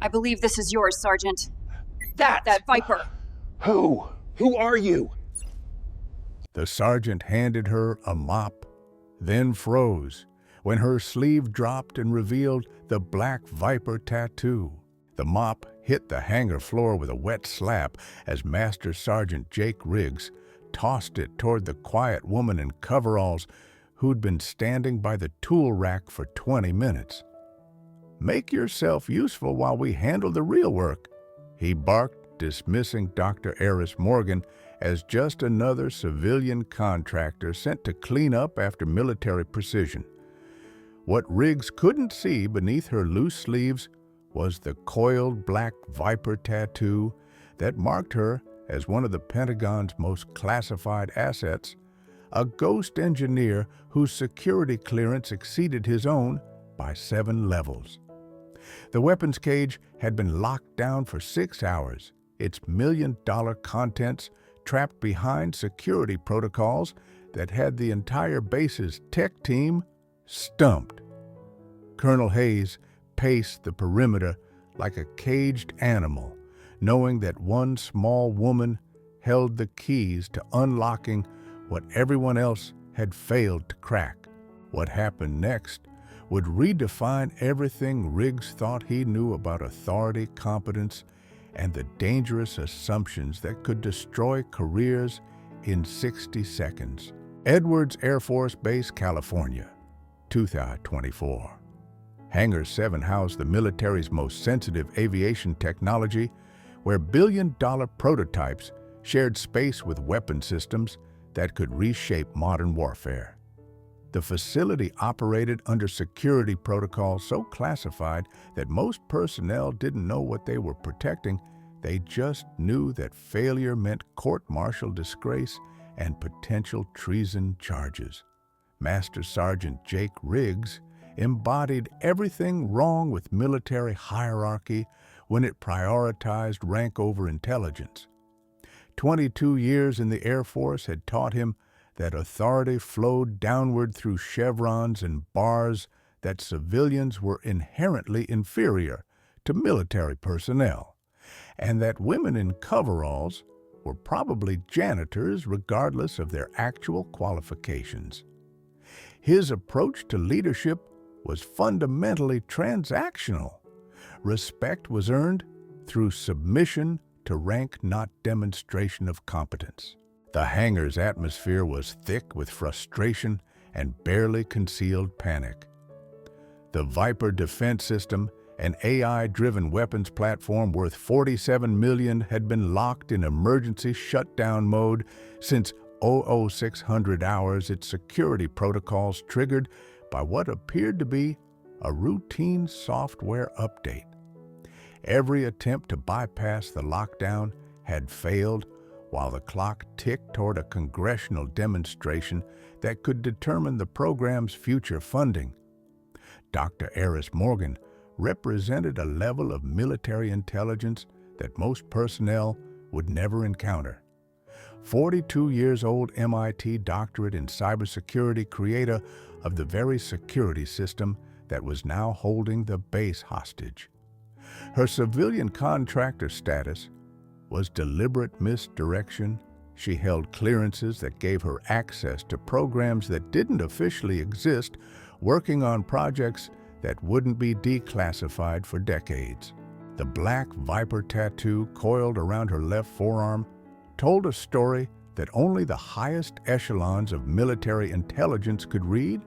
I believe this is yours, Sergeant. That Viper. Who? Who are you? The sergeant handed her a mop, then froze when her sleeve dropped and revealed the black Viper tattoo. The mop hit the hangar floor with a wet slap as Master Sergeant Jake Riggs tossed it toward the quiet woman in coveralls who'd been standing by the tool rack for 20 minutes. "Make yourself useful while we handle the real work," he barked, dismissing Dr. Aerys Morgan as just another civilian contractor sent to clean up after military precision. What Riggs couldn't see beneath her loose sleeves was the coiled black Viper tattoo that marked her as one of the Pentagon's most classified assets, a ghost engineer whose security clearance exceeded his own by 7 levels. The weapons cage had been locked down for 6 hours, its million-dollar contents trapped behind security protocols that had the entire base's tech team stumped. Colonel Hayes paced the perimeter like a caged animal, knowing that one small woman held the keys to unlocking what everyone else had failed to crack. What happened next would redefine everything Riggs thought he knew about authority, competence, and the dangerous assumptions that could destroy careers in 60 seconds. Edwards Air Force Base, California, 2024. Hangar 7 housed the military's most sensitive aviation technology, where billion-dollar prototypes shared space with weapon systems that could reshape modern warfare. The facility operated under security protocols so classified that most personnel didn't know what they were protecting. They just knew that failure meant court-martial disgrace and potential treason charges. Master Sergeant Jake Riggs embodied everything wrong with military hierarchy when it prioritized rank over intelligence. 22 years in the Air Force had taught him that authority flowed downward through chevrons and bars, that civilians were inherently inferior to military personnel, and that women in coveralls were probably janitors regardless of their actual qualifications. His approach to leadership was fundamentally transactional. Respect was earned through submission to rank, not demonstration of competence. The hangar's atmosphere was thick with frustration and barely concealed panic. The Viper defense system, an AI-driven weapons platform worth $47 million, had been locked in emergency shutdown mode since 0600 hours, its security protocols triggered by what appeared to be a routine software update. Every attempt to bypass the lockdown had failed, while the clock ticked toward a congressional demonstration that could determine the program's future funding. Dr. Aerys Morgan represented a level of military intelligence that most personnel would never encounter. 42 years old MIT doctorate in cybersecurity, creator of the very security system that was now holding the base hostage. Her civilian contractor status was deliberate misdirection. She held clearances that gave her access to programs that didn't officially exist, working on projects that wouldn't be declassified for decades. The black Viper tattoo coiled around her left forearm told a story that only the highest echelons of military intelligence could read.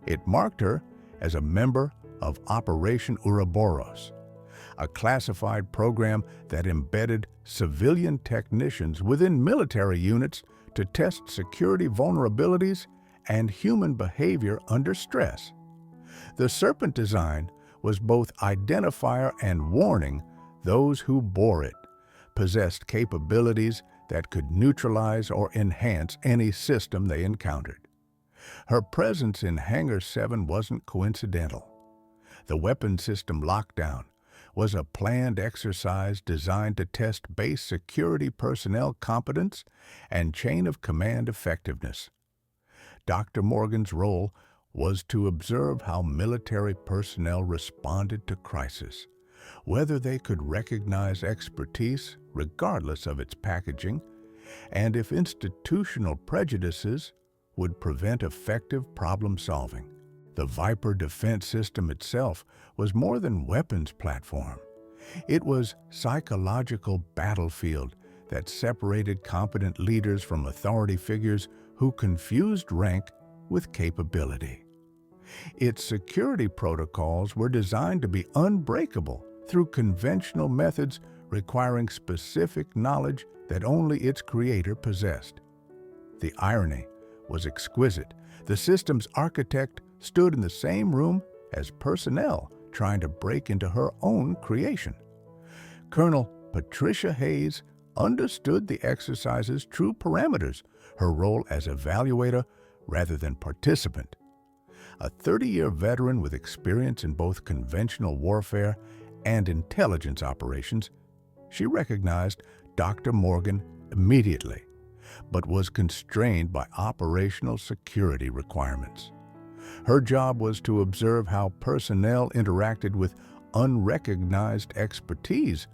It marked her as a member of Operation Ouroboros, a classified program that embedded civilian technicians within military units to test security vulnerabilities and human behavior under stress. The Serpent design was both identifier and warning. Those who bore it possessed capabilities that could neutralize or enhance any system they encountered. Her presence in Hangar 7 wasn't coincidental. The weapon system lockdown was a planned exercise designed to test base security personnel competence and chain of command effectiveness. Dr. Morgan's role was to observe how military personnel responded to crisis, whether they could recognize expertise regardless of its packaging, and if institutional prejudices would prevent effective problem-solving. The Viper defense system itself was more than weapons platform. It was psychological battlefield that separated competent leaders from authority figures who confused rank with capability. Its security protocols were designed to be unbreakable through conventional methods requiring specific knowledge that only its creator possessed. The irony was exquisite. The system's architect stood in the same room as personnel trying to break into her own creation. Colonel Patricia Hayes understood the exercise's true parameters, her role as evaluator rather than participant. A 30-year veteran with experience in both conventional warfare and intelligence operations, she recognized Dr. Morgan immediately, but was constrained by operational security requirements. Her job was to observe how personnel interacted with unrecognized expertise,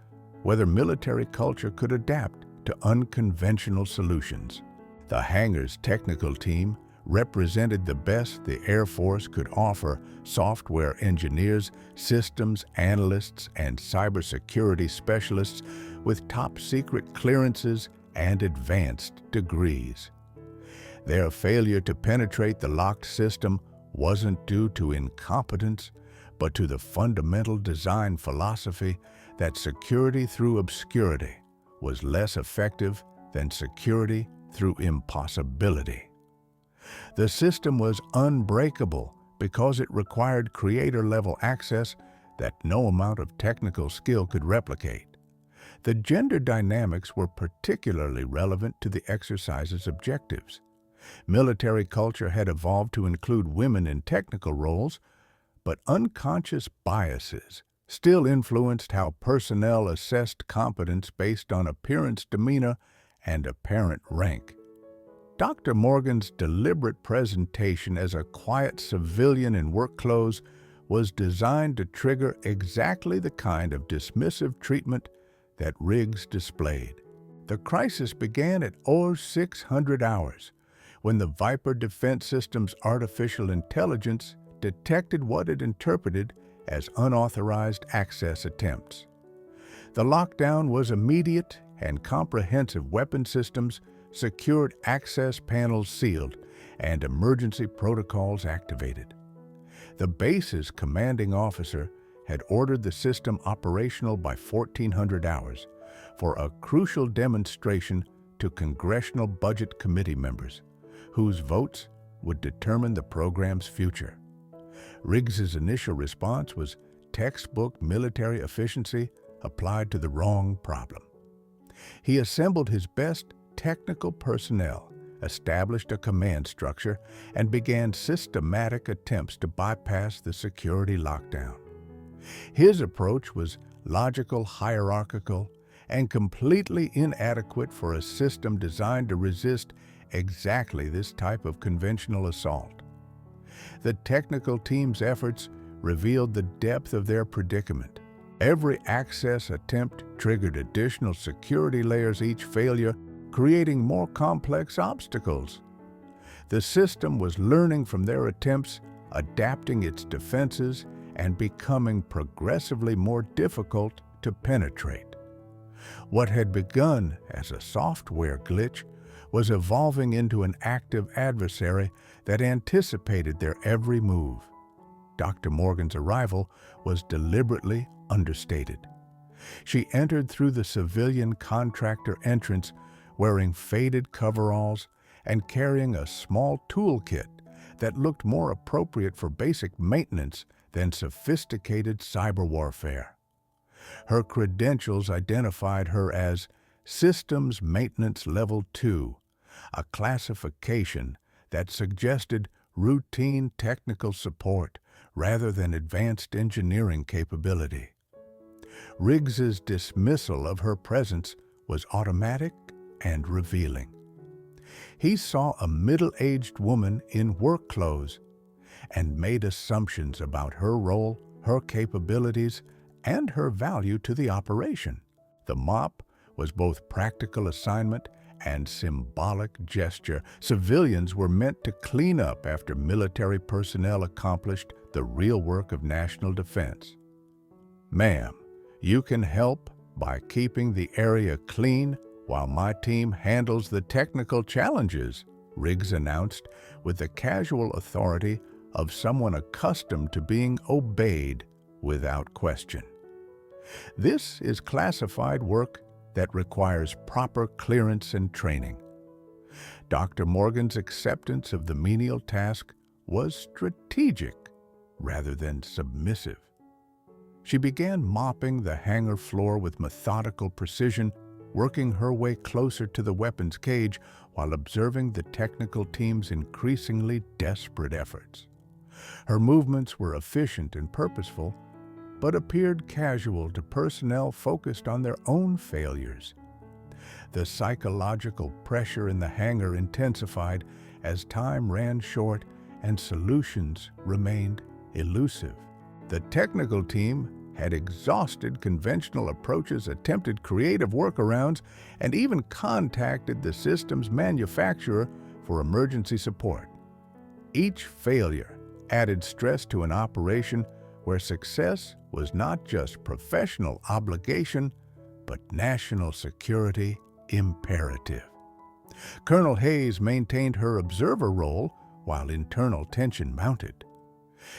whether military culture could adapt to unconventional solutions. The hangar's technical team represented the best the Air Force could offer: software engineers, systems analysts, and cybersecurity specialists with top-secret clearances and advanced degrees. Their failure to penetrate the locked system wasn't due to incompetence, but to the fundamental design philosophy that security through obscurity was less effective than security through impossibility. The system was unbreakable because it required creator-level access that no amount of technical skill could replicate. The gender dynamics were particularly relevant to the exercise's objectives. Military culture had evolved to include women in technical roles, but unconscious biases still influenced how personnel assessed competence based on appearance, demeanor, and apparent rank. Dr. Morgan's deliberate presentation as a quiet civilian in work clothes was designed to trigger exactly the kind of dismissive treatment that Riggs displayed. The crisis began at 0600 hours, when the Viper defense system's artificial intelligence detected what it interpreted as unauthorized access attempts. The lockdown was immediate, and comprehensive weapon systems, secured access panels sealed, and emergency protocols activated. The base's commanding officer had ordered the system operational by 1400 hours for a crucial demonstration to Congressional Budget Committee members, whose votes would determine the program's future. Riggs's initial response was textbook military efficiency applied to the wrong problem. He assembled his best technical personnel, established a command structure, and began systematic attempts to bypass the security lockdown. His approach was logical, hierarchical, and completely inadequate for a system designed to resist exactly this type of conventional assault. The technical team's efforts revealed the depth of their predicament. Every access attempt triggered additional security layers, each failure creating more complex obstacles. The system was learning from their attempts, adapting its defenses, and becoming progressively more difficult to penetrate. What had begun as a software glitch was evolving into an active adversary that anticipated their every move. Dr. Morgan's arrival was deliberately understated. She entered through the civilian contractor entrance wearing faded coveralls and carrying a small toolkit that looked more appropriate for basic maintenance than sophisticated cyber warfare. Her credentials identified her as Systems Maintenance Level 2, a classification that suggested routine technical support rather than advanced engineering capability. Riggs's dismissal of her presence was automatic and revealing. He saw a middle-aged woman in work clothes and made assumptions about her role, her capabilities, and her value to the operation. The mop was both practical assignment and symbolic gesture. Civilians were meant to clean up after military personnel accomplished the real work of national defense. Ma'am, you can help by keeping the area clean while my team handles the technical challenges, Riggs announced with the casual authority of someone accustomed to being obeyed without question. This is classified work that requires proper clearance and training. Dr. Morgan's acceptance of the menial task was strategic rather than submissive. She began mopping the hangar floor with methodical precision, working her way closer to the weapons cage while observing the technical team's increasingly desperate efforts. Her movements were efficient and purposeful, but appeared casual to personnel focused on their own failures. The psychological pressure in the hangar intensified as time ran short and solutions remained elusive. The technical team had exhausted conventional approaches, attempted creative workarounds, and even contacted the system's manufacturer for emergency support. Each failure added stress to an operation where success was not just professional obligation, but national security imperative. Colonel Hayes maintained her observer role while internal tension mounted.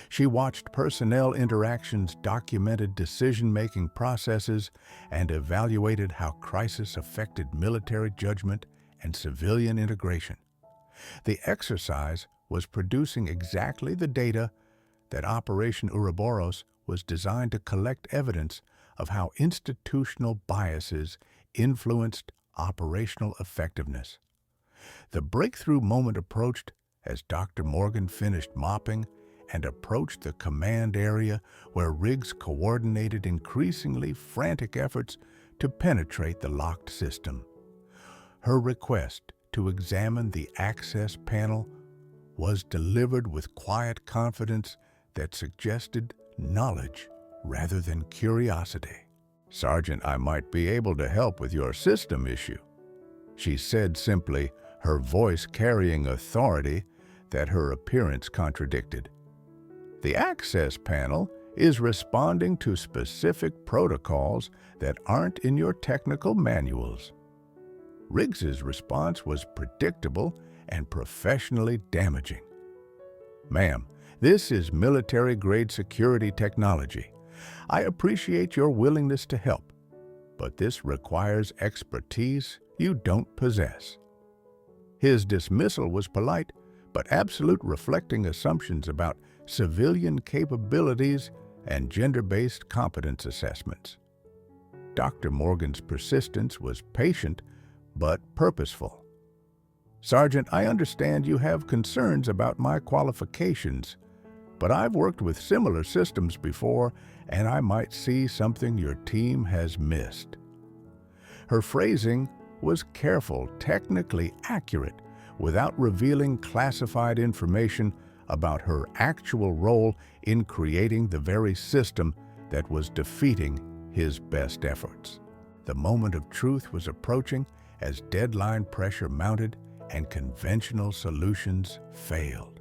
She watched personnel interactions, documented decision-making processes, and evaluated how crisis affected military judgment and civilian integration. The exercise was producing exactly the data that Operation Ouroboros was designed to collect evidence of how institutional biases influenced operational effectiveness. The breakthrough moment approached as Dr. Morgan finished mopping and approached the command area where Riggs coordinated increasingly frantic efforts to penetrate the locked system. Her request to examine the access panel was delivered with quiet confidence that suggested knowledge rather than curiosity. "Sergeant, I might be able to help with your system issue," she said simply, her voice carrying authority that her appearance contradicted. "The access panel is responding to specific protocols that aren't in your technical manuals." Riggs's response was predictable and professionally damaging. "Ma'am, this is military-grade security technology. I appreciate your willingness to help, but this requires expertise you don't possess." His dismissal was polite, but absolute, reflecting assumptions about civilian capabilities and gender-based competence assessments. Dr. Morgan's persistence was patient but purposeful. "Sergeant, I understand you have concerns about my qualifications, but I've worked with similar systems before, and I might see something your team has missed." Her phrasing was careful, technically accurate, without revealing classified information about her actual role in creating the very system that was defeating his best efforts. The moment of truth was approaching as deadline pressure mounted and conventional solutions failed.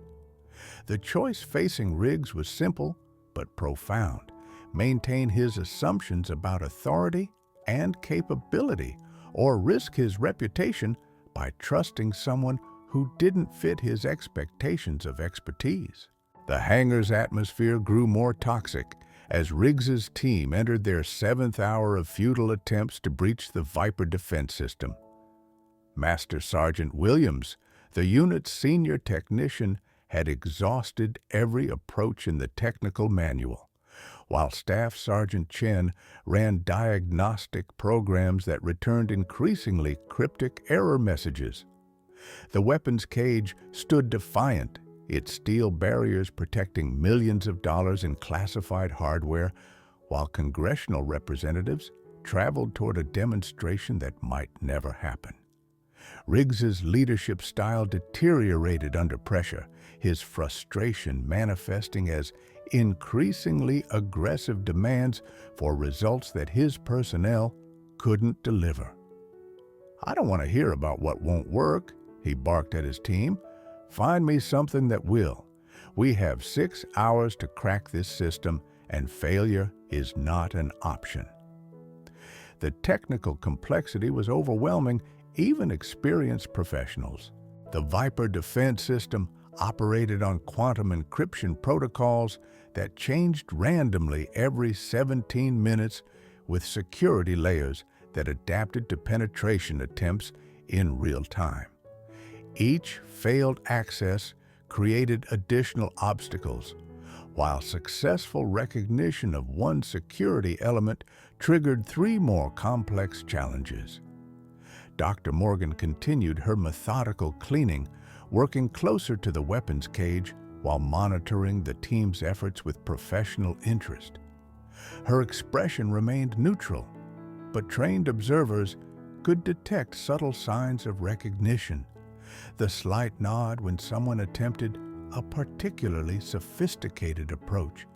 The choice facing Riggs was simple but profound: maintain his assumptions about authority and capability, or risk his reputation by trusting someone who didn't fit his expectations of expertise. The hangar's atmosphere grew more toxic as Riggs's team entered their 7th hour of futile attempts to breach the Viper defense system. Master Sergeant Williams, the unit's senior technician, had exhausted every approach in the technical manual, while Staff Sergeant Chen ran diagnostic programs that returned increasingly cryptic error messages. The weapons cage stood defiant, its steel barriers protecting millions of dollars in classified hardware, while congressional representatives traveled toward a demonstration that might never happen. Riggs's leadership style deteriorated under pressure, his frustration manifesting as increasingly aggressive demands for results that his personnel couldn't deliver. "I don't want to hear about what won't work," he barked at his team. "Find me something that will. We have 6 hours to crack this system, and failure is not an option." The technical complexity was overwhelming even experienced professionals. The Viper defense system operated on quantum encryption protocols that changed randomly every 17 minutes, with security layers that adapted to penetration attempts in real time. Each failed access created additional obstacles, while successful recognition of one security element triggered 3 more complex challenges. Dr. Morgan continued her methodical cleaning, working closer to the weapons cage while monitoring the team's efforts with professional interest. Her expression remained neutral, but trained observers could detect subtle signs of recognition. The slight nod when someone attempted a particularly sophisticated approach.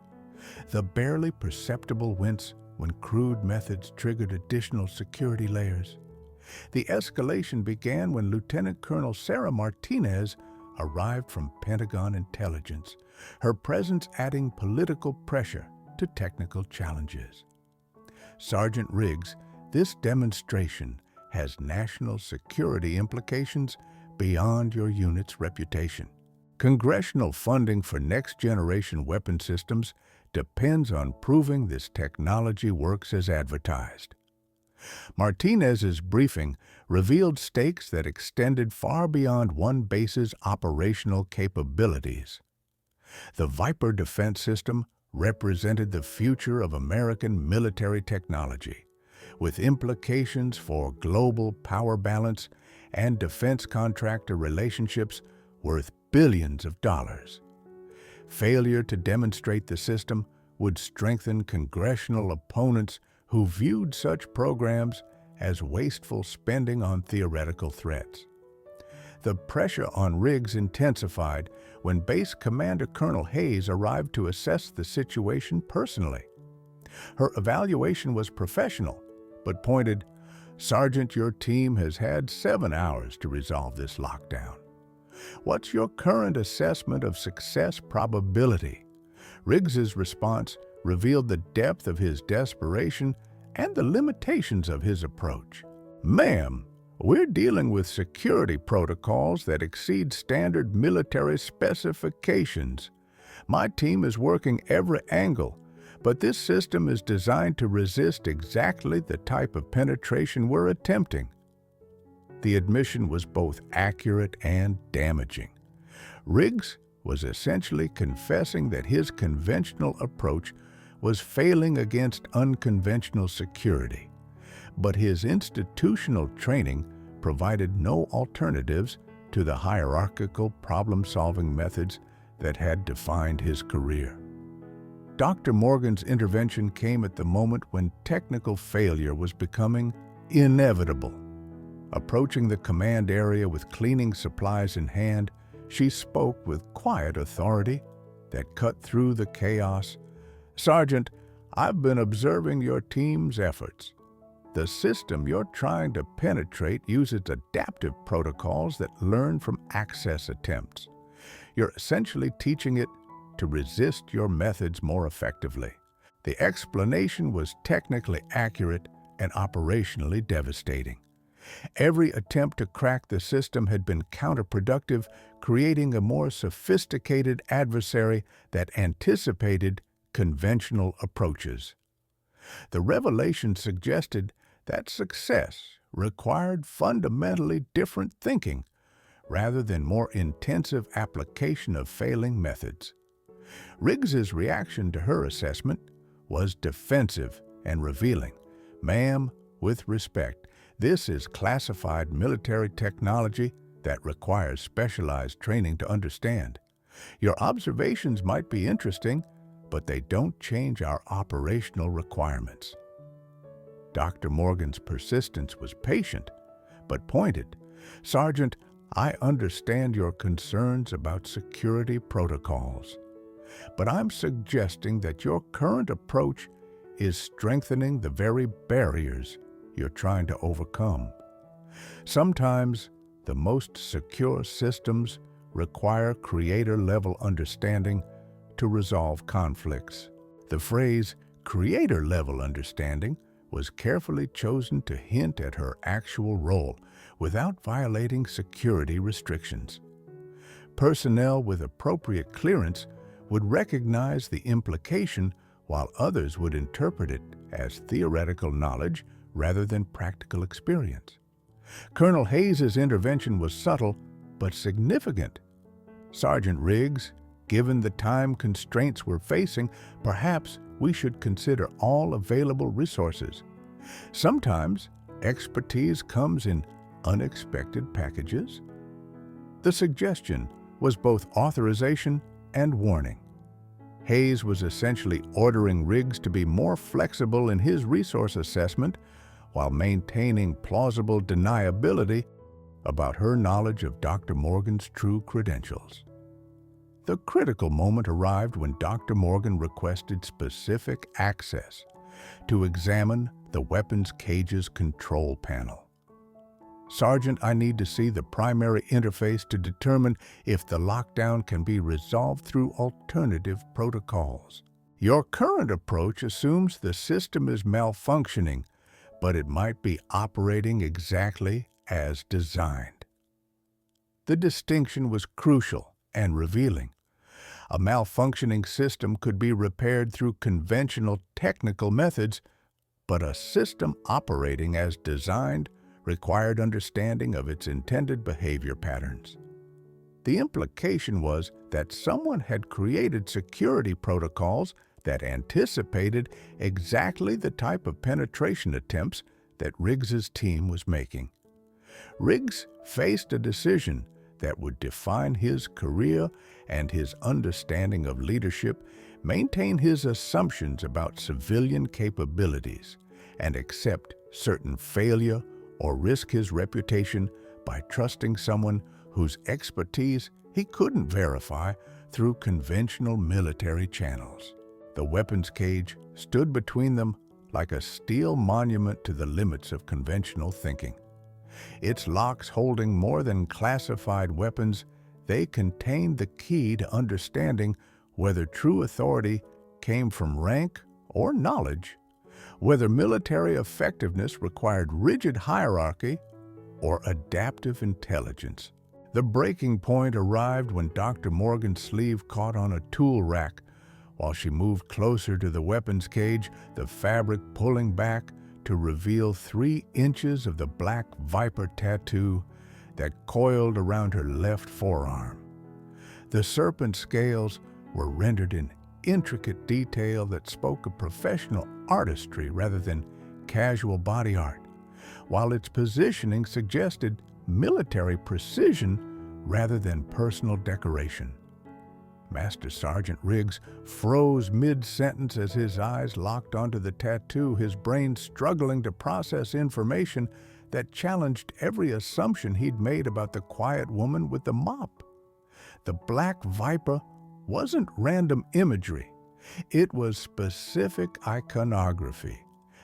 The barely perceptible wince when crude methods triggered additional security layers. The escalation began when Lieutenant Colonel Sarah Martinez arrived from Pentagon intelligence, her presence adding political pressure to technical challenges. Sergeant Riggs, this demonstration has national security implications beyond your unit's reputation. Congressional funding for next-generation weapon systems depends on proving this technology works as advertised. Martinez's briefing revealed stakes that extended far beyond one base's operational capabilities. The Viper defense system represented the future of American military technology, with implications for global power balance and defense contractor relationships worth billions of dollars. Failure to demonstrate the system would strengthen congressional opponents who viewed such programs as wasteful spending on theoretical threats. The pressure on Riggs intensified when Base Commander Colonel Hayes arrived to assess the situation personally. Her evaluation was professional, but pointed, "Sergeant, your team has had 7 hours to resolve this lockdown. What's your current assessment of success probability?" Riggs's response revealed the depth of his desperation and the limitations of his approach. "Ma'am, we're dealing with security protocols that exceed standard military specifications. My team is working every angle, but this system is designed to resist exactly the type of penetration we're attempting." The admission was both accurate and damaging. Riggs was essentially confessing that his conventional approach was failing against unconventional security, but his institutional training provided no alternatives to the hierarchical problem-solving methods that had defined his career. Dr. Morgan's intervention came at the moment when technical failure was becoming inevitable. Approaching the command area with cleaning supplies in hand, she spoke with quiet authority that cut through the chaos. "Sergeant, I've been observing your team's efforts. The system you're trying to penetrate uses adaptive protocols that learn from access attempts. You're essentially teaching it to resist your methods more effectively." The explanation was technically accurate and operationally devastating. Every attempt to crack the system had been counterproductive, creating a more sophisticated adversary that anticipated conventional approaches. The revelation suggested that success required fundamentally different thinking rather than more intensive application of failing methods. Riggs's reaction to her assessment was defensive and revealing. "Ma'am, with respect, this is classified military technology that requires specialized training to understand. Your observations might be interesting, but they don't change our operational requirements." Dr. Morgan's persistence was patient, but pointed. "Sergeant, I understand your concerns about security protocols. but I'm suggesting that your current approach is strengthening the very barriers you're trying to overcome. Sometimes the most secure systems require creator-level understanding to resolve conflicts. The phrase creator-level understanding was carefully chosen to hint at her actual role without violating security restrictions. Personnel with appropriate clearance would recognize the implication, while others would interpret it as theoretical knowledge rather than practical experience. Colonel Hayes's intervention was subtle but significant. Sergeant Riggs, given the time constraints we're facing, perhaps we should consider all available resources. Sometimes expertise comes in unexpected packages. The suggestion was both authorization and warning. Hayes was essentially ordering Riggs to be more flexible in his resource assessment while maintaining plausible deniability about her knowledge of Dr. Morgan's true credentials. The critical moment arrived when Dr. Morgan requested specific access to examine the weapons cage's control panel. Sergeant, I need to see the primary interface to determine if the lockdown can be resolved through alternative protocols. Your current approach assumes the system is malfunctioning, but it might be operating exactly as designed. The distinction was crucial and revealing. A malfunctioning system could be repaired through conventional technical methods, but a system operating as designed required understanding of its intended behavior patterns. The implication was that someone had created security protocols that anticipated exactly the type of penetration attempts that Riggs's team was making. Riggs faced a decision that would define his career and his understanding of leadership, maintain his assumptions about civilian capabilities, and accept certain failure or risk his reputation by trusting someone whose expertise he couldn't verify through conventional military channels. The weapons cage stood between them like a steel monument to the limits of conventional thinking. Its locks holding more than classified weapons, they contained the key to understanding whether true authority came from rank or knowledge, whether military effectiveness required rigid hierarchy or adaptive intelligence. The breaking point arrived when Dr. Morgan's sleeve caught on a tool rack. While she moved closer to the weapons cage, the fabric pulling back to reveal 3 inches of the black viper tattoo that coiled around her left forearm. The serpent scales were rendered in intricate detail that spoke of professional artistry rather than casual body art, while its positioning suggested military precision rather than personal decoration. Master Sergeant Riggs froze mid-sentence as his eyes locked onto the tattoo, his brain struggling to process information that challenged every assumption he'd made about the quiet woman with the mop. The black viper wasn't random imagery. It was specific iconography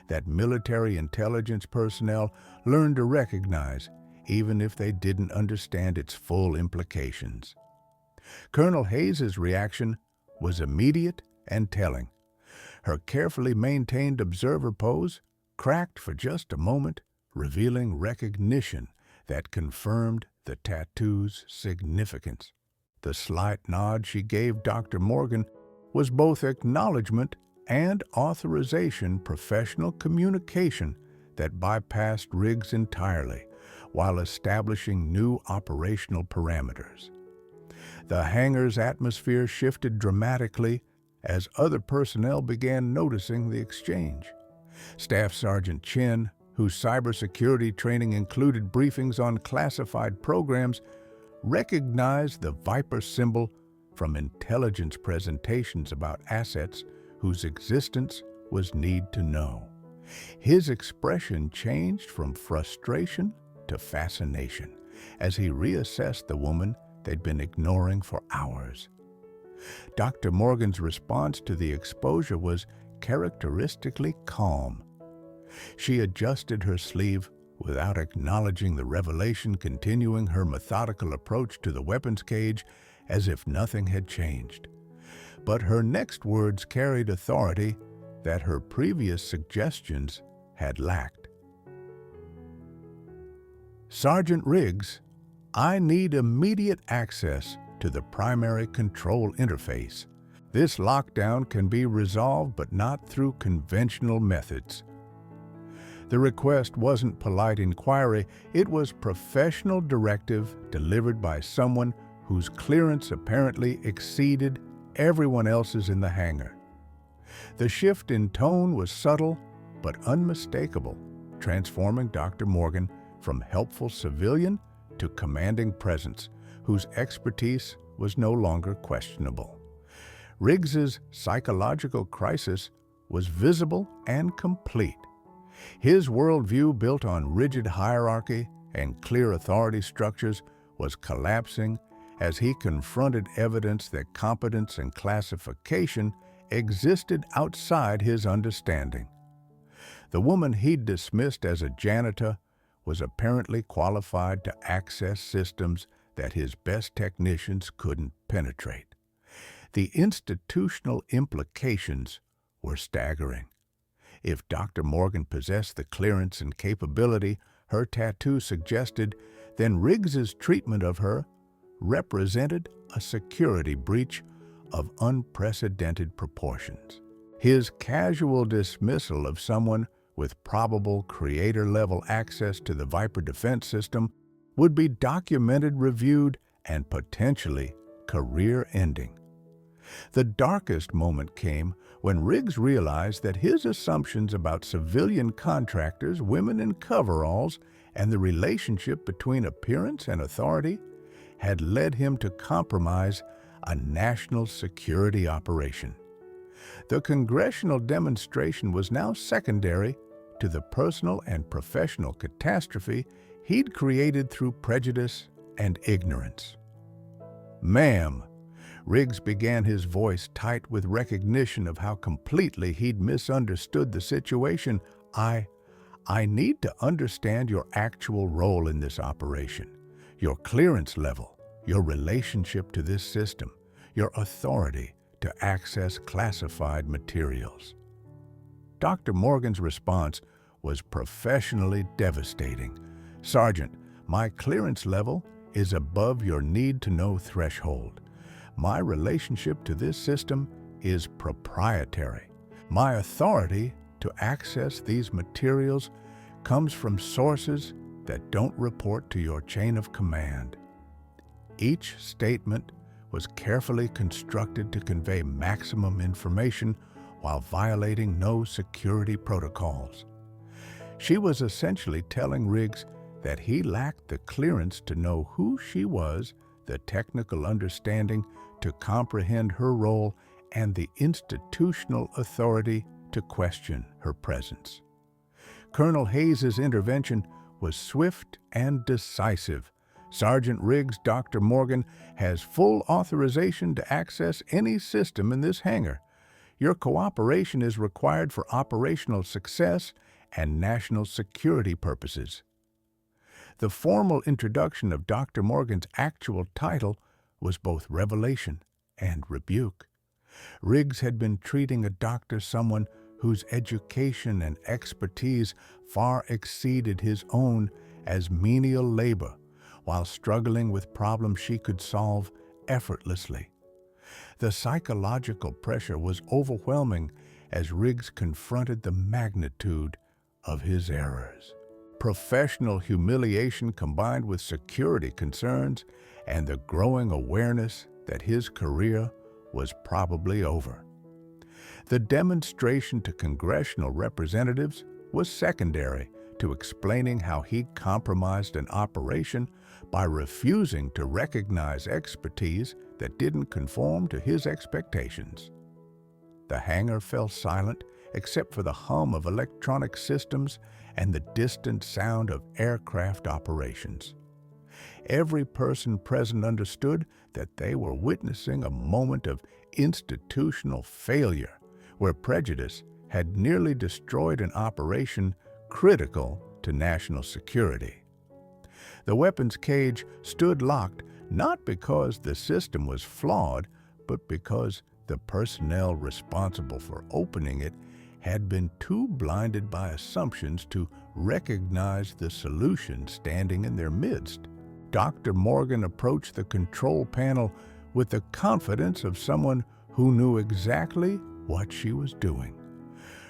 that military intelligence personnel learned to recognize, even if they didn't understand its full implications. Colonel Hayes's reaction was immediate and telling. Her carefully maintained observer pose cracked for just a moment, revealing recognition that confirmed the tattoo's significance. The slight nod she gave Dr. Morgan was both acknowledgement and authorization, professional communication that bypassed Riggs entirely while establishing new operational parameters. The hangar's atmosphere shifted dramatically as other personnel began noticing the exchange. Staff Sergeant Chin, whose cybersecurity training included briefings on classified programs, recognized the Viper symbol from intelligence presentations about assets whose existence was need to know. His expression changed from frustration to fascination as he reassessed the woman they'd been ignoring for hours. Dr. Morgan's response to the exposure was characteristically calm. She adjusted her sleeve without acknowledging the revelation, continuing her methodical approach to the weapons cage as if nothing had changed. But her next words carried authority that her previous suggestions had lacked. "Sergeant Riggs, I need immediate access to the primary control interface. This lockdown can be resolved, but not through conventional methods." The request wasn't polite inquiry, it was professional directive delivered by someone whose clearance apparently exceeded everyone else's in the hangar. The shift in tone was subtle but unmistakable, transforming Dr. Morgan from helpful civilian to commanding presence, whose expertise was no longer questionable. Riggs's psychological crisis was visible and complete. His worldview, built on rigid hierarchy and clear authority structures, was collapsing as he confronted evidence that competence and classification existed outside his understanding. The woman he'd dismissed as a janitor was apparently qualified to access systems that his best technicians couldn't penetrate. The institutional implications were staggering. If Dr. Morgan possessed the clearance and capability her tattoo suggested, then Riggs's treatment of her represented a security breach of unprecedented proportions. His casual dismissal of someone with probable creator-level access to the Viper defense system would be documented, reviewed, and potentially career-ending. The darkest moment came when Riggs realized that his assumptions about civilian contractors, women in coveralls, and the relationship between appearance and authority had led him to compromise a national security operation. The congressional demonstration was now secondary to the personal and professional catastrophe he'd created through prejudice and ignorance. "Ma'am," Riggs began, his voice tight with recognition of how completely he'd misunderstood the situation, I need to understand your actual role in this operation, your clearance level, your relationship to this system, your authority to access classified materials." Dr. Morgan's response was professionally devastating. "Sergeant, my clearance level is above your need-to-know threshold. My relationship to this system is proprietary. My authority to access these materials comes from sources that don't report to your chain of command." Each statement was carefully constructed to convey maximum information while violating no security protocols. She was essentially telling Riggs that he lacked the clearance to know who she was, the technical understanding to comprehend her role, and the institutional authority to question her presence. Colonel Hayes's intervention was swift and decisive. "Sergeant Riggs, Dr. Morgan has full authorization to access any system in this hangar. Your cooperation is required for operational success and national security purposes." The formal introduction of Dr. Morgan's actual title was both revelation and rebuke. Riggs had been treating a doctor, someone whose education and expertise far exceeded his own, as menial labor, while struggling with problems she could solve effortlessly. The psychological pressure was overwhelming as Riggs confronted the magnitude of his errors. Professional humiliation combined with security concerns and the growing awareness that his career was probably over. The demonstration to congressional representatives was secondary to explaining how he compromised an operation by refusing to recognize expertise that didn't conform to his expectations. The hangar fell silent except for the hum of electronic systems and the distant sound of aircraft operations. Every person present understood that they were witnessing a moment of institutional failure, where prejudice had nearly destroyed an operation critical to national security. The weapons cage stood locked not because the system was flawed, but because the personnel responsible for opening it had been too blinded by assumptions to recognize the solution standing in their midst. Dr. Morgan approached the control panel with the confidence of someone who knew exactly what she was doing.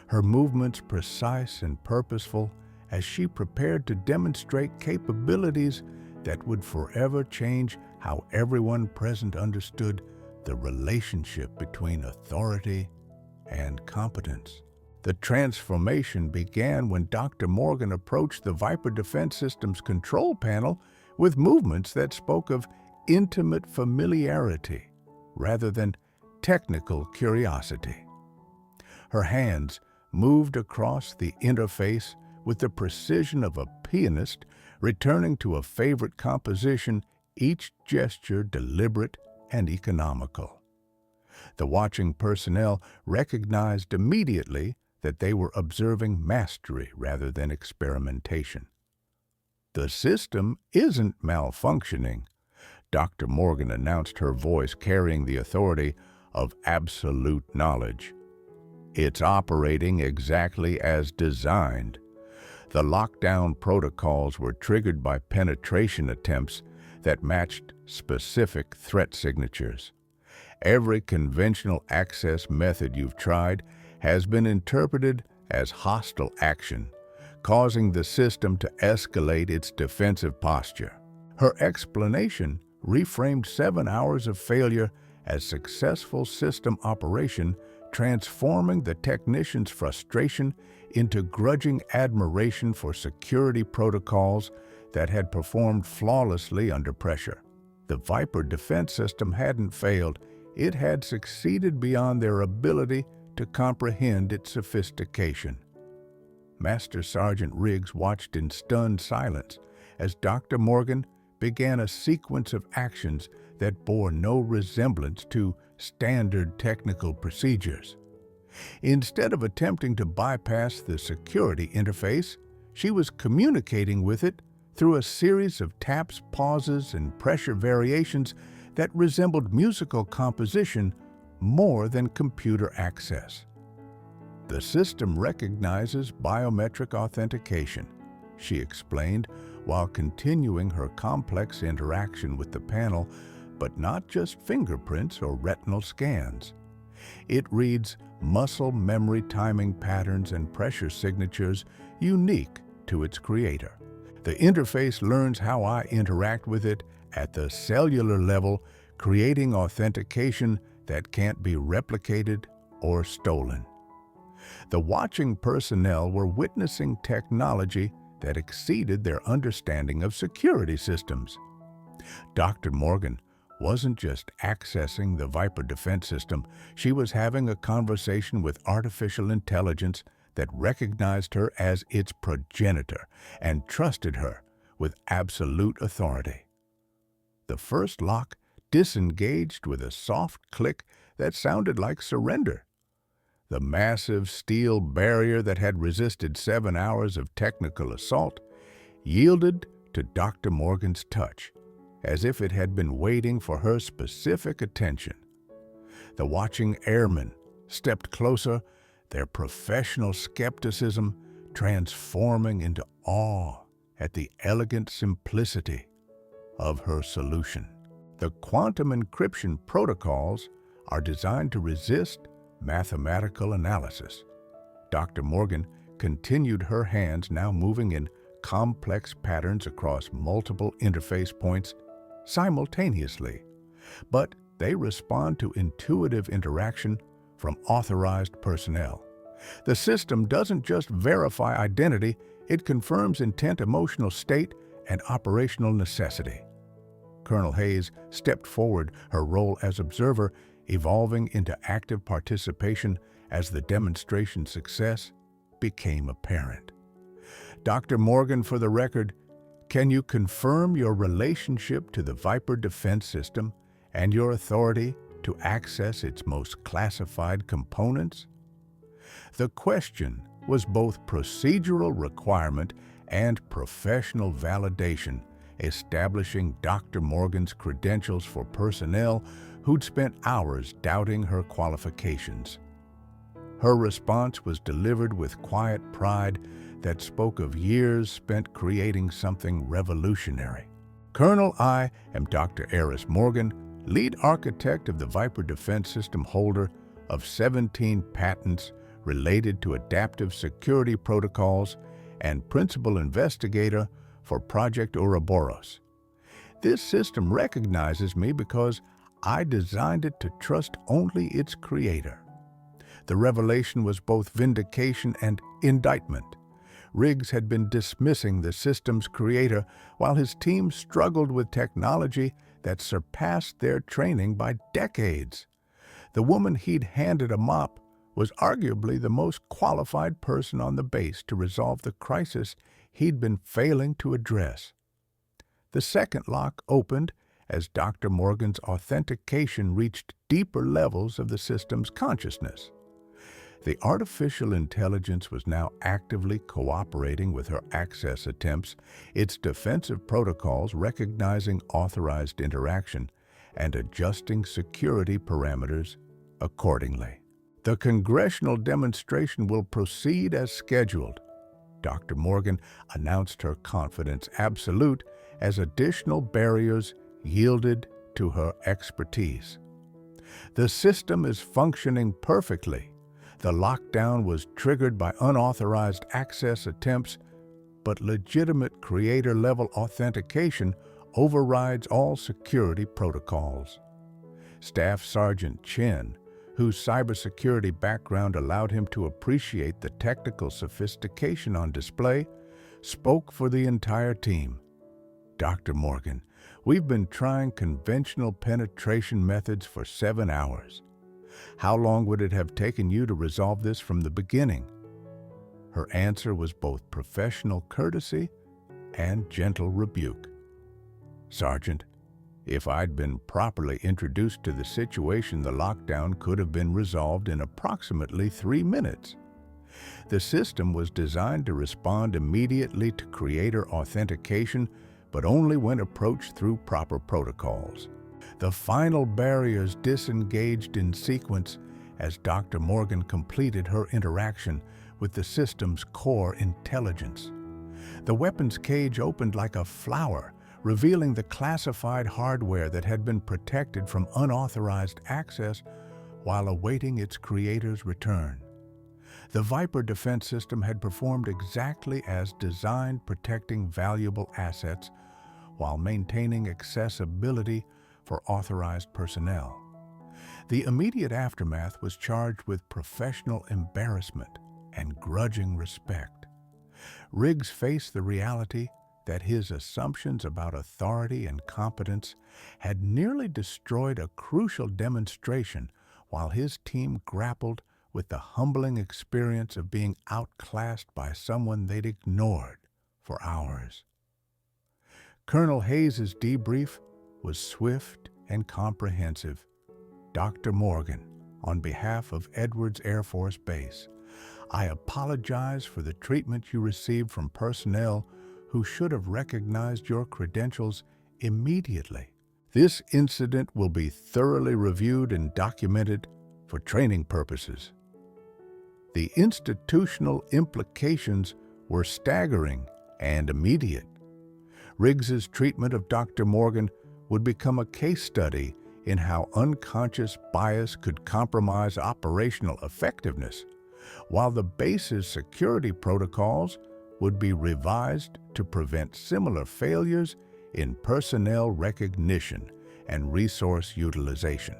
Her movements precise and purposeful as she prepared to demonstrate capabilities that would forever change how everyone present understood the relationship between authority and competence. The transformation began when Dr. Morgan approached the Viper Defense System's control panel with movements that spoke of intimate familiarity rather than technical curiosity. Her hands moved across the interface with the precision of a pianist returning to a favorite composition, each gesture deliberate and economical. The watching personnel recognized immediately that they were observing mastery rather than experimentation. "The system isn't malfunctioning," Dr. Morgan announced, her voice carrying the authority of absolute knowledge. "It's operating exactly as designed." The lockdown protocols were triggered by penetration attempts that matched specific threat signatures. Every conventional access method you've tried has been interpreted as hostile action, causing the system to escalate its defensive posture. Her explanation reframed 7 hours of failure as successful system operation, transforming the technician's frustration into grudging admiration for security protocols that had performed flawlessly under pressure. The Viper defense system hadn't failed, it had succeeded beyond their ability to comprehend its sophistication. Master Sergeant Riggs watched in stunned silence as Dr. Morgan began a sequence of actions that bore no resemblance to standard technical procedures. Instead of attempting to bypass the security interface, she was communicating with it through a series of taps, pauses, and pressure variations that resembled musical composition more than computer access. "The system recognizes biometric authentication," she explained, while continuing her complex interaction with the panel, but not just fingerprints or retinal scans. "It reads muscle memory timing patterns and pressure signatures unique to its creator. The interface learns how I interact with it at the cellular level, creating authentication that can't be replicated or stolen." The watching personnel were witnessing technology that exceeded their understanding of security systems. Dr. Morgan wasn't just accessing the Viper defense system, she was having a conversation with artificial intelligence that recognized her as its progenitor and trusted her with absolute authority. The first lock disengaged with a soft click that sounded like surrender. The massive steel barrier that had resisted 7 hours of technical assault yielded to Dr. Morgan's touch, as if it had been waiting for her specific attention. The watching airmen stepped closer, their professional skepticism transforming into awe at the elegant simplicity of her solution. The quantum encryption protocols are designed to resist mathematical analysis. Dr. Morgan continued, her hands now moving in complex patterns across multiple interface points simultaneously, but they respond to intuitive interaction from authorized personnel. The system doesn't just verify identity, it confirms intent, emotional state, and operational necessity. Colonel Hayes stepped forward, her role as observer evolving into active participation as the demonstration's success became apparent. Dr. Morgan, for the record, Can you confirm your relationship to the Viper defense system and your authority to access its most classified components? The question was both procedural requirement and professional validation, establishing Dr. Morgan's credentials for personnel who'd spent hours doubting her qualifications. Her response was delivered with quiet pride that spoke of years spent creating something revolutionary. Colonel, I am Dr. Aerys Morgan, lead architect of the Viper defense system, holder of 17 patents related to adaptive security protocols, and principal investigator for Project Ouroboros. This system recognizes me because I designed it to trust only its creator. The revelation was both vindication and indictment. Riggs had been dismissing the system's creator while his team struggled with technology that surpassed their training by decades. The woman he'd handed a mop was arguably the most qualified person on the base to resolve the crisis he'd been failing to address. The second lock opened as Dr. Morgan's authentication reached deeper levels of the system's consciousness. The artificial intelligence was now actively cooperating with her access attempts, its defensive protocols recognizing authorized interaction and adjusting security parameters accordingly. The congressional demonstration will proceed as scheduled. Dr. Morgan announced her confidence absolute as additional barriers yielded to her expertise. The system is functioning perfectly. The lockdown was triggered by unauthorized access attempts, but legitimate creator-level authentication overrides all security protocols. Staff Sergeant Chen, whose cybersecurity background allowed him to appreciate the technical sophistication on display, spoke for the entire team. Dr. Morgan, we've been trying conventional penetration methods for 7 hours. How long would it have taken you to resolve this from the beginning? Her answer was both professional courtesy and gentle rebuke. Sergeant, if I'd been properly introduced to the situation, the lockdown could have been resolved in approximately 3 minutes. The system was designed to respond immediately to creator authentication, but only when approached through proper protocols. The final barriers disengaged in sequence as Dr. Morgan completed her interaction with the system's core intelligence. The weapons cage opened like a flower, revealing the classified hardware that had been protected from unauthorized access while awaiting its creator's return. The Viper defense system had performed exactly as designed, protecting valuable assets while maintaining accessibility for authorized personnel. The immediate aftermath was charged with professional embarrassment and grudging respect. Riggs faced the reality that his assumptions about authority and competence had nearly destroyed a crucial demonstration while his team grappled with the humbling experience of being outclassed by someone they'd ignored for hours. Colonel Hayes's debrief was swift and comprehensive. Dr. Morgan, on behalf of Edwards Air Force Base, I apologize for the treatment you received from personnel who should have recognized your credentials immediately. This incident will be thoroughly reviewed and documented for training purposes. The institutional implications were staggering and immediate. Riggs's treatment of Dr. Morgan would become a case study in how unconscious bias could compromise operational effectiveness, while the base's security protocols would be revised to prevent similar failures in personnel recognition and resource utilization.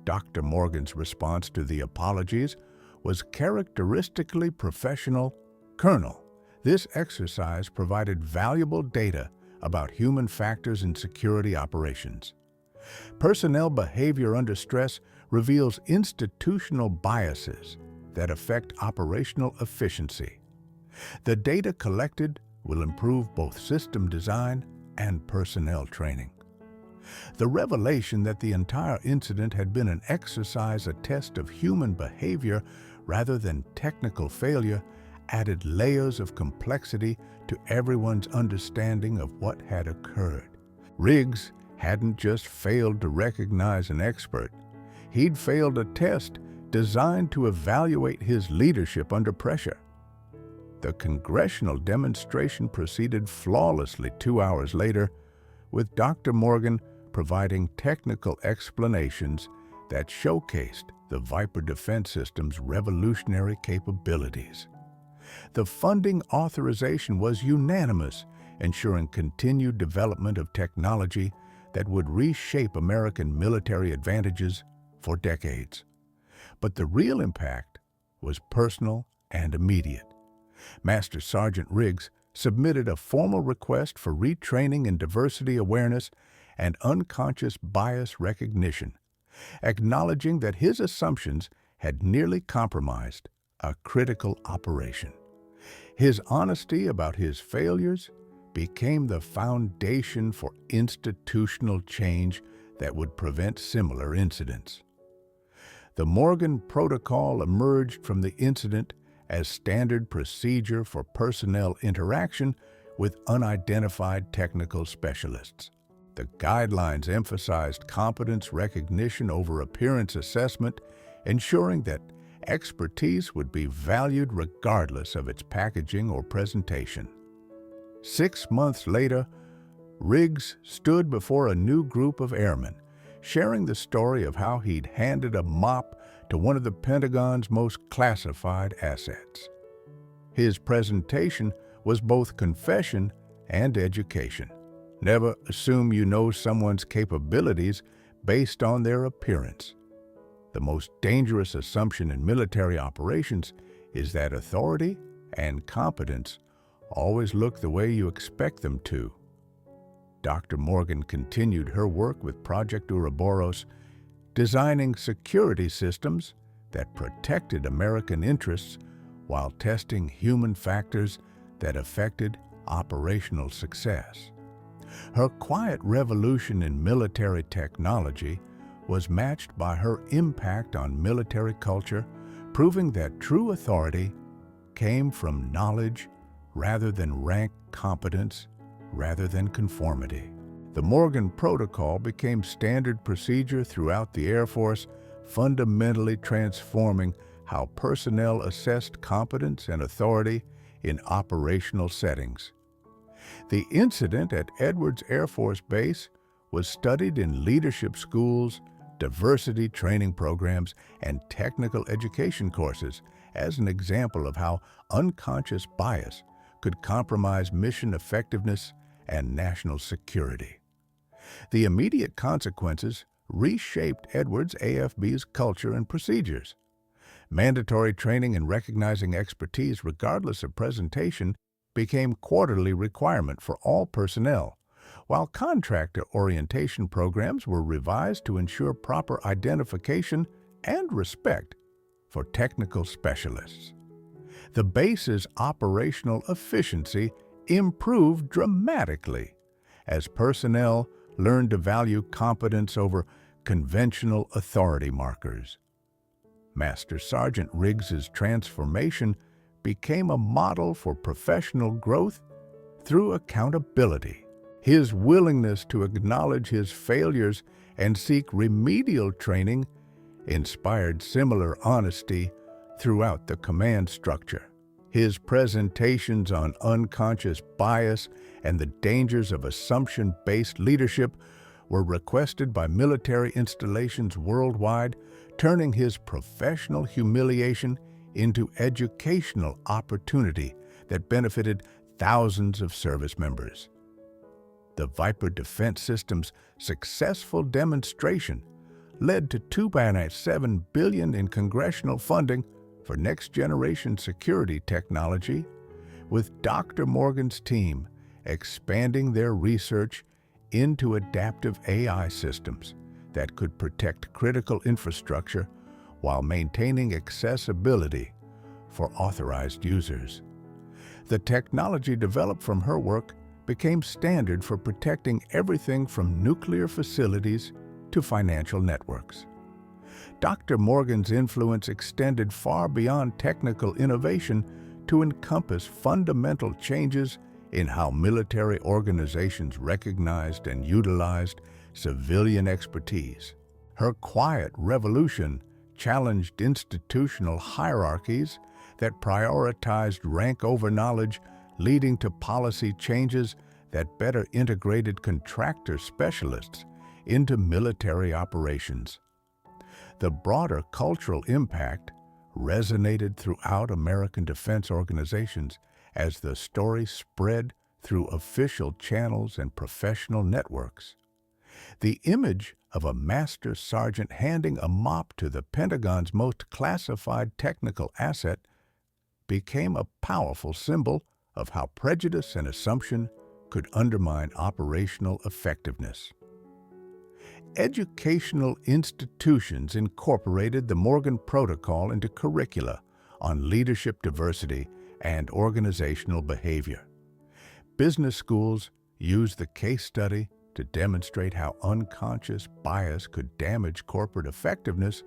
Dr. Morgan's response to the apologies was characteristically professional. Colonel, this exercise provided valuable data about human factors in security operations. Personnel behavior under stress reveals institutional biases that affect operational efficiency. The data collected will improve both system design and personnel training. The revelation that the entire incident had been an exercise, a test of human behavior rather than technical failure, added layers of complexity to everyone's understanding of what had occurred. Riggs hadn't just failed to recognize an expert. He'd failed a test designed to evaluate his leadership under pressure. The congressional demonstration proceeded flawlessly 2 hours later, with Dr. Morgan providing technical explanations that showcased the Viper defense system's revolutionary capabilities. The funding authorization was unanimous, ensuring continued development of technology that would reshape American military advantages for decades. But the real impact was personal and immediate. Master Sergeant Riggs submitted a formal request for retraining in diversity awareness and unconscious bias recognition, acknowledging that his assumptions had nearly compromised a critical operation. His honesty about his failures became the foundation for institutional change that would prevent similar incidents. The Morgan Protocol emerged from the incident as standard procedure for personnel interaction with unidentified technical specialists. The guidelines emphasized competence recognition over appearance assessment, ensuring that expertise would be valued regardless of its packaging or presentation. 6 months later, Riggs stood before a new group of airmen, sharing the story of how he'd handed a mop to one of the Pentagon's most classified assets. His presentation was both confession and education. Never assume you know someone's capabilities based on their appearance. The most dangerous assumption in military operations is that authority and competence always look the way you expect them to. Dr. Morgan continued her work with Project Ouroboros, designing security systems that protected American interests while testing human factors that affected operational success. Her quiet revolution in military technology was matched by her impact on military culture, proving that true authority came from knowledge rather than rank, competence rather than conformity. The Morgan Protocol became standard procedure throughout the Air Force, fundamentally transforming how personnel assessed competence and authority in operational settings. The incident at Edwards Air Force Base was studied in leadership schools, diversity training programs, and technical education courses as an example of how unconscious bias could compromise mission effectiveness and national security. The immediate consequences reshaped Edwards AFB's culture and procedures. Mandatory training in recognizing expertise regardless of presentation became quarterly requirement for all personnel, while contractor orientation programs were revised to ensure proper identification and respect for technical specialists. The base's operational efficiency improved dramatically as personnel learned to value competence over conventional authority markers. Master Sergeant Riggs's transformation became a model for professional growth through accountability. His willingness to acknowledge his failures and seek remedial training inspired similar honesty throughout the command structure. His presentations on unconscious bias and the dangers of assumption-based leadership were requested by military installations worldwide, turning his professional humiliation into educational opportunity that benefited thousands of service members. The Viper defense system's successful demonstration led to $2.7 billion in congressional funding for next-generation security technology, with Dr. Morgan's team expanding their research into adaptive AI systems that could protect critical infrastructure while maintaining accessibility for authorized users. The technology developed from her work became standard for protecting everything from nuclear facilities to financial networks. Dr. Morgan's influence extended far beyond technical innovation to encompass fundamental changes in how military organizations recognized and utilized civilian expertise. Her quiet revolution challenged institutional hierarchies that prioritized rank over knowledge, leading to policy changes that better integrated contractor specialists into military operations. The broader cultural impact resonated throughout American defense organizations as the story spread through official channels and professional networks. The image of a master sergeant handing a mop to the Pentagon's most classified technical asset became a powerful symbol of how prejudice and assumption could undermine operational effectiveness. Educational institutions incorporated the Morgan Protocol into curricula on leadership diversity and organizational behavior. Business schools used the case study to demonstrate how unconscious bias could damage corporate effectiveness,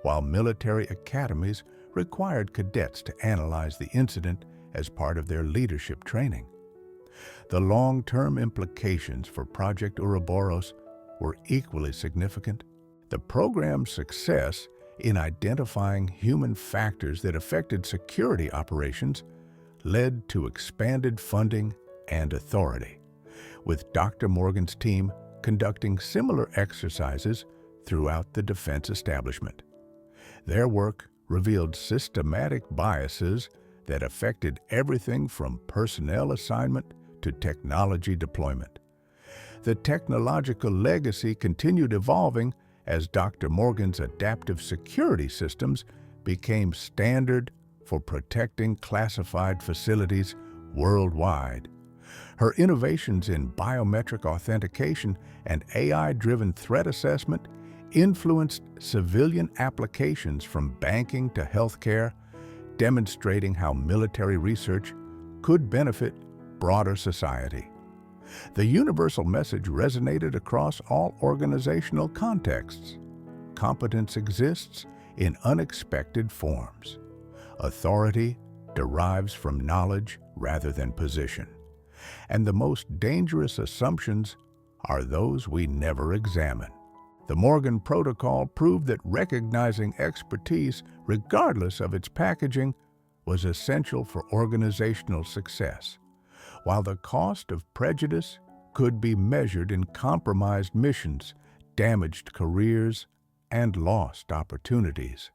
while military academies required cadets to analyze the incident as part of their leadership training. The long-term implications for Project Ouroboros were equally significant. The program's success in identifying human factors that affected security operations led to expanded funding and authority, with Dr. Morgan's team conducting similar exercises throughout the defense establishment. Their work revealed systematic biases that affected everything from personnel assignment to technology deployment. The technological legacy continued evolving as Dr. Morgan's adaptive security systems became standard for protecting classified facilities worldwide. Her innovations in biometric authentication and AI-driven threat assessment influenced civilian applications from banking to healthcare, demonstrating how military research could benefit broader society. The universal message resonated across all organizational contexts. Competence exists in unexpected forms. Authority derives from knowledge rather than position. And the most dangerous assumptions are those we never examine. The Morgan Protocol proved that recognizing expertise, regardless of its packaging, was essential for organizational success, while the cost of prejudice could be measured in compromised missions, damaged careers, and lost opportunities.